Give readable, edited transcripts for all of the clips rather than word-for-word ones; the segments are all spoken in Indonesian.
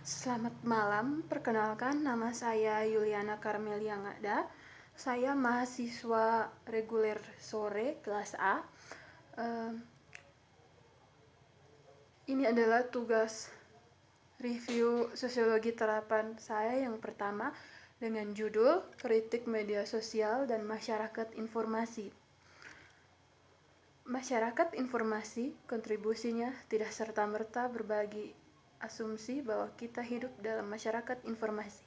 Selamat malam, perkenalkan nama saya Yuliana Karmelia Ngada. Saya mahasiswa reguler sore kelas A. Ini adalah tugas review sosiologi terapan saya yang pertama dengan judul Kritik Media Sosial dan Masyarakat Informasi. Masyarakat informasi, kontribusinya tidak serta-merta berbagi asumsi bahwa kita hidup dalam masyarakat informasi.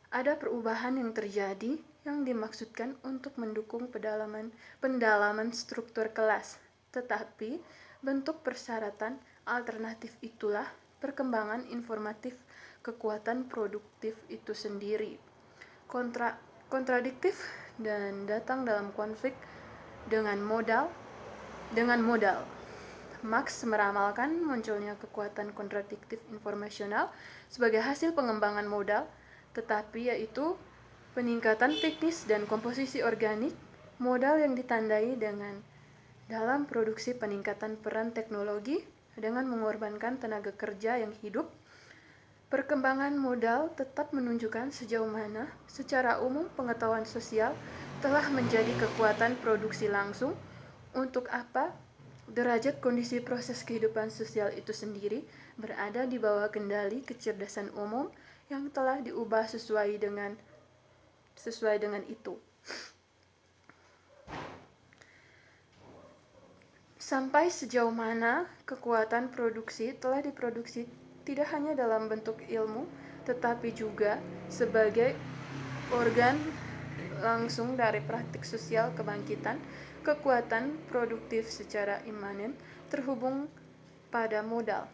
Ada perubahan yang terjadi yang dimaksudkan untuk mendukung pendalaman struktur kelas, tetapi bentuk persyaratan alternatif itulah perkembangan informatif kekuatan produktif itu sendiri. Kontradiktif dan datang dalam konflik dengan modal. Marx meramalkan munculnya kekuatan kontradiktif informasional sebagai hasil pengembangan modal, tetapi yaitu peningkatan teknis dan komposisi organik modal yang ditandai dengan dalam produksi peningkatan peran teknologi dengan mengorbankan tenaga kerja yang hidup. Perkembangan modal tetap menunjukkan sejauh mana secara umum pengetahuan sosial telah menjadi kekuatan produksi langsung. Untuk apa derajat kondisi proses kehidupan sosial itu sendiri berada di bawah kendali kecerdasan umum yang telah diubah sesuai dengan itu. Sampai sejauh mana kekuatan produksi telah diproduksi tidak hanya dalam bentuk ilmu, tetapi juga sebagai organ langsung dari praktik sosial kebangkitan, kekuatan produktif secara imanen terhubung pada modal.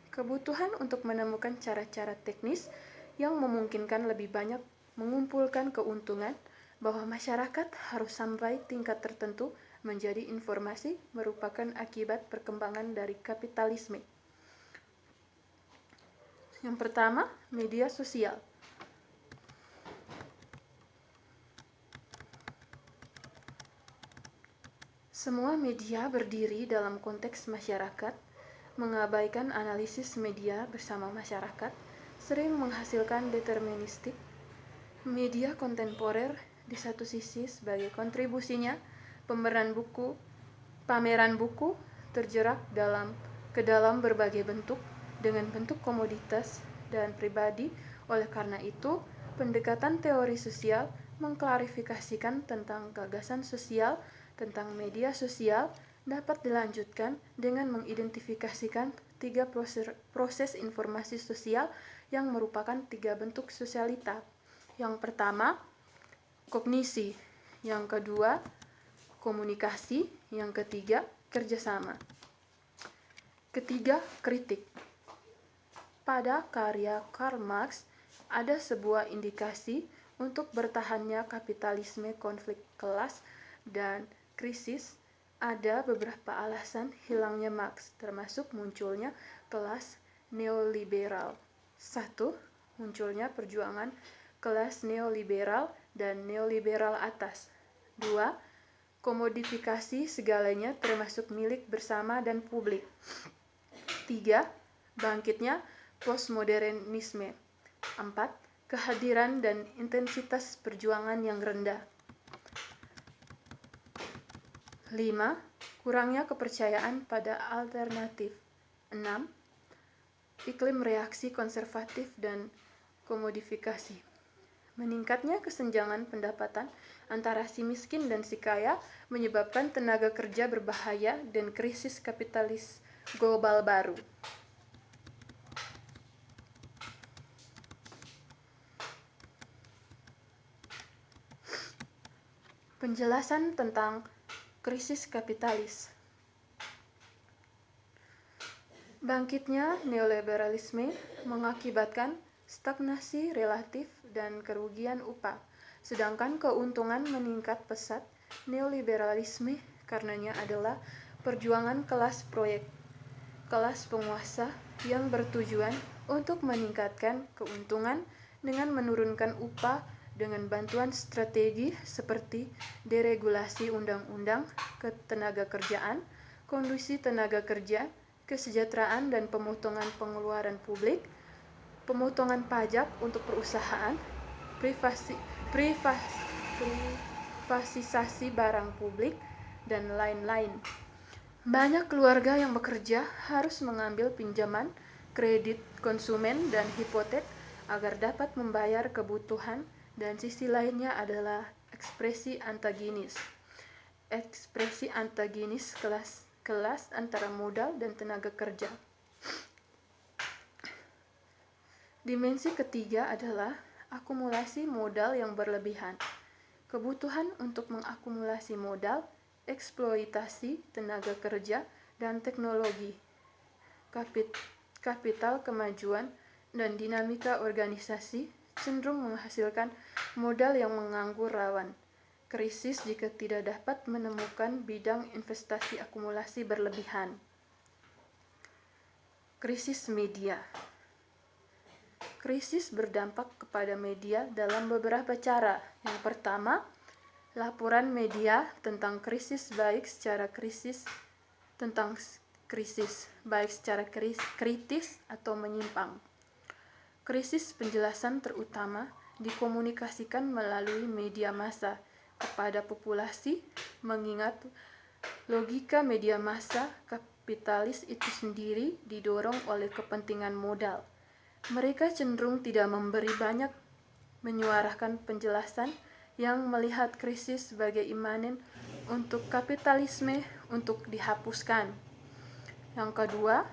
Kebutuhan untuk menemukan cara-cara teknis yang memungkinkan lebih banyak mengumpulkan keuntungan bahwa masyarakat harus sampai tingkat tertentu menjadi informasi merupakan akibat perkembangan dari kapitalisme. Yang pertama, media sosial. Semua media berdiri dalam konteks masyarakat, mengabaikan analisis media bersama masyarakat, sering menghasilkan deterministik. Media kontemporer di satu sisi sebagai kontribusinya, pameran buku terjerat ke dalam berbagai bentuk dengan bentuk komoditas dan pribadi. Oleh karena itu, pendekatan teori sosial mengklarifikasikan tentang gagasan sosial tentang media sosial dapat dilanjutkan dengan mengidentifikasikan 3 proses informasi sosial yang merupakan 3 bentuk sosialita. Yang pertama, kognisi. Yang kedua, komunikasi. Yang ketiga, kerjasama. Ketiga, kritik. Pada karya Karl Marx ada sebuah indikasi untuk bertahannya kapitalisme konflik kelas dan krisis. Ada beberapa alasan hilangnya Marx, termasuk munculnya kelas neoliberal. 1. Munculnya perjuangan kelas neoliberal dan neoliberal atas. 2. Komodifikasi segalanya termasuk milik bersama dan publik. 3. Bangkitnya postmodernisme. 4. Kehadiran dan intensitas perjuangan yang rendah. 5. Kurangnya kepercayaan pada alternatif. 6. Iklim reaksi konservatif dan komodifikasi. Meningkatnya kesenjangan pendapatan antara si miskin dan si kaya menyebabkan tenaga kerja berbahaya dan krisis kapitalis global baru. Penjelasan tentang krisis kapitalis. Bangkitnya neoliberalisme mengakibatkan stagnasi relatif dan kerugian upah, sedangkan keuntungan meningkat pesat. Neoliberalisme karenanya adalah perjuangan kelas penguasa yang bertujuan untuk meningkatkan keuntungan dengan menurunkan upah dengan bantuan strategi seperti deregulasi undang-undang ketenagakerjaan, kondisi tenaga kerja, kesejahteraan dan pemotongan pengeluaran publik. pemotongan pajak untuk perusahaan, privatisasi barang publik, dan lain-lain. Banyak keluarga yang bekerja harus mengambil pinjaman, kredit konsumen, dan hipotek agar dapat membayar kebutuhan, dan sisi lainnya adalah ekspresi antagonis. Ekspresi antagonis kelas antara modal dan tenaga kerja. Dimensi ketiga adalah akumulasi modal yang berlebihan. Kebutuhan untuk mengakumulasi modal, eksploitasi tenaga kerja dan teknologi, kapital kemajuan, dan dinamika organisasi cenderung menghasilkan modal yang menganggur rawan krisis jika tidak dapat menemukan bidang investasi akumulasi berlebihan. Krisis media. Krisis berdampak kepada media dalam beberapa cara. Yang pertama, laporan media tentang krisis baik secara kritis atau menyimpang. Krisis penjelasan terutama dikomunikasikan melalui media massa kepada populasi, mengingat logika media massa kapitalis itu sendiri didorong oleh kepentingan modal. Mereka cenderung tidak memberi banyak menyuarakan penjelasan yang melihat krisis sebagai imanen untuk kapitalisme untuk dihapuskan. Yang kedua,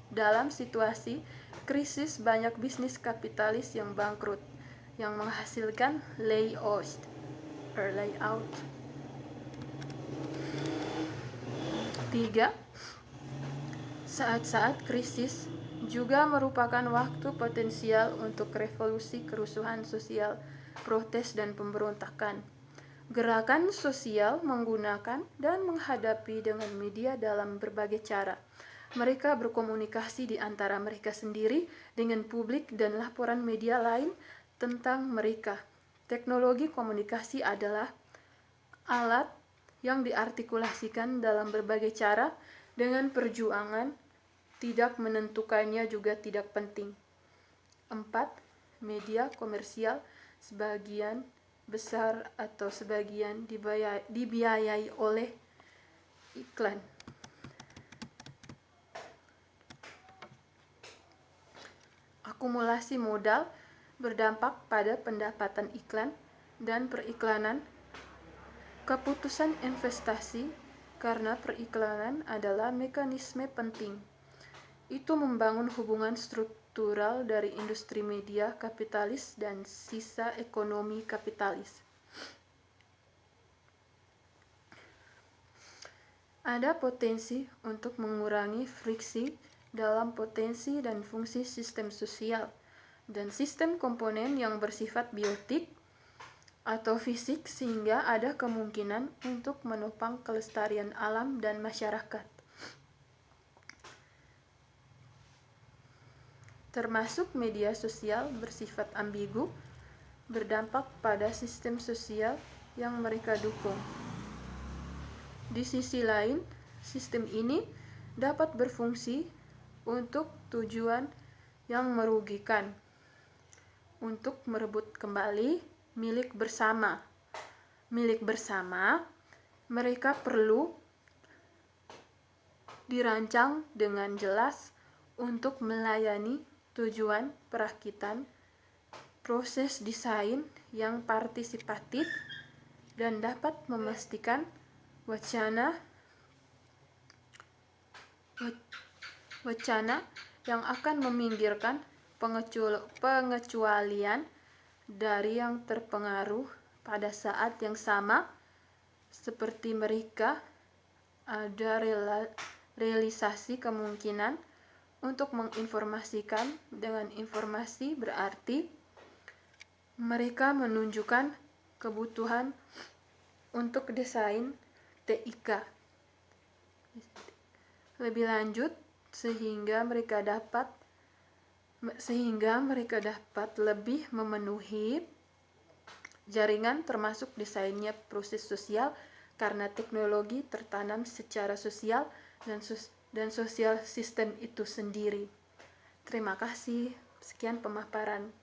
dalam situasi krisis banyak bisnis kapitalis yang bangkrut, yang menghasilkan layout. Tiga, saat-saat krisis juga merupakan waktu potensial untuk revolusi kerusuhan sosial, protes, dan pemberontakan. Gerakan sosial menggunakan dan menghadapi dengan media dalam berbagai cara. Mereka berkomunikasi di antara mereka sendiri dengan publik dan laporan media lain tentang mereka. Teknologi komunikasi adalah alat yang diartikulasikan dalam berbagai cara dengan perjuangan. Tidak menentukannya juga tidak penting. 4. Media komersial sebagian besar atau sebagian dibiayai oleh iklan. Akumulasi modal berdampak pada pendapatan iklan dan periklanan. Keputusan investasi karena periklanan adalah mekanisme penting. Itu membangun hubungan struktural dari industri media kapitalis dan sisa ekonomi kapitalis. Ada potensi untuk mengurangi friksi dalam potensi dan fungsi sistem sosial dan sistem komponen yang bersifat biotik atau fisik sehingga ada kemungkinan untuk menopang kelestarian alam dan masyarakat. Termasuk media sosial bersifat ambigu, berdampak pada sistem sosial yang mereka dukung. Di sisi lain, sistem ini dapat berfungsi untuk tujuan yang merugikan, untuk merebut kembali milik bersama. Milik bersama, mereka perlu dirancang dengan jelas untuk melayani tujuan perakitan, proses desain yang partisipatif, dan dapat memastikan wacana yang akan meminggirkan pengecualian dari yang terpengaruh pada saat yang sama, seperti mereka ada realisasi kemungkinan untuk menginformasikan dengan informasi berarti mereka menunjukkan kebutuhan untuk desain TIK lebih lanjut sehingga mereka dapat lebih memenuhi jaringan termasuk desainnya proses sosial karena teknologi tertanam secara sosial dan sosial sistem itu sendiri. Terima kasih. Sekian pemaparan